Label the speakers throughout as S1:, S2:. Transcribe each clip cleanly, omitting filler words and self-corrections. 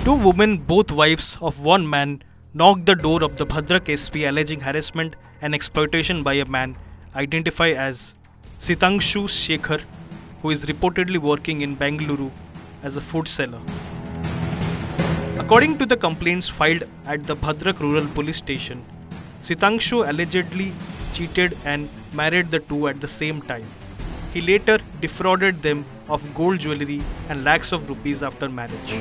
S1: Two women, both wives of one man, knocked the door of the Bhadrak SP alleging harassment and exploitation by a man identified as Sitangshu Shekhar, who is reportedly working in Bengaluru as a food seller. According to the complaints filed at the Bhadrak Rural Police Station, Sitangshu allegedly cheated and married the two at the same time. He later defrauded them of gold jewellery and lakhs of rupees after marriage.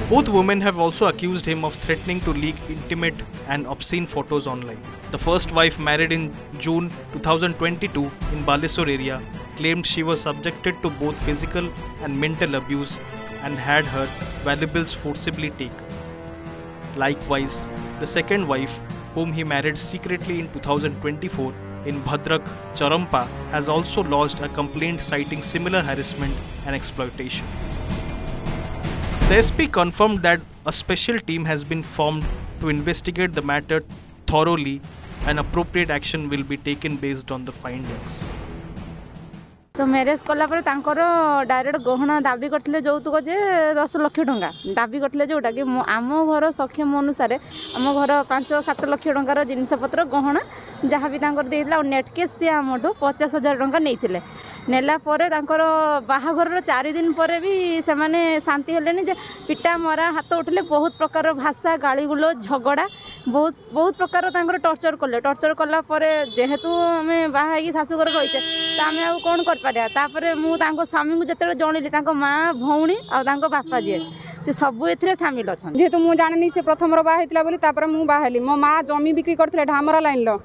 S1: Both women have also accused him of threatening to leak intimate and obscene photos online. The first wife, married in June 2022 in Balesur area, claimed she was subjected to both physical and mental abuse and had her valuables forcibly taken. Likewise, the second wife, whom he married secretly in 2024 in Bhadrak, Charampa, has also lodged a complaint citing similar harassment and exploitation. The SP confirmed that a special team has been formed to investigate the matter thoroughly and appropriate action will be taken based on the findings.
S2: तो marriage कलापर direct गहना दाबी करते যৌতুक जे 10 लाख टंका दाबी करते जोटा कि आम घर सक्षम अनुसार आम घर 5-7 लाख टंकार जिनपतर गहना जहाँ भी देता नेटकेस सी आमठू 50,000 टंका नहीं नेला बाहाघर 4 दिन पर भी से शांति हेलेनी जे पिटा मरा हाथ उठले बहुत प्रकार भाषा गाड़ीगुलो झगड़ा बहुत प्रकार टर्चर कला जेहेतु आम बाहर शाशुघर रहीचे तो आम कौन कर मुझे स्वामी को जिते जनइली माँ भौणी आ बापा जी से सब ए सामिल अच्छा जेहेतु मुझे जानी से प्रथम बाहर बोली मुझे बाहली मो माँ जमी बिक्री करते ढामरा लाइन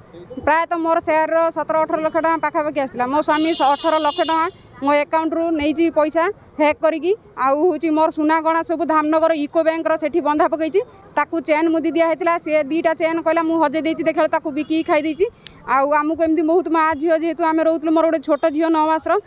S2: प्रायतः मोर सेयार 17-18 लाख टका पाखापाखि आसला मो स्वामी 18 लाख टका मो अकाउंट रु नहीं पैसा हैक करी मोर सुना गणा सब धामनगर यूको बैंक से बंधा पकई ताकू चेन मुदी दिया सी 2टा चेन कहला मुझे हजे देती देखा बिकी खाई आमको एमती बहुत माँ झील जेहेतु आम रोलु मोर गोटे छोट झील 9 मासर।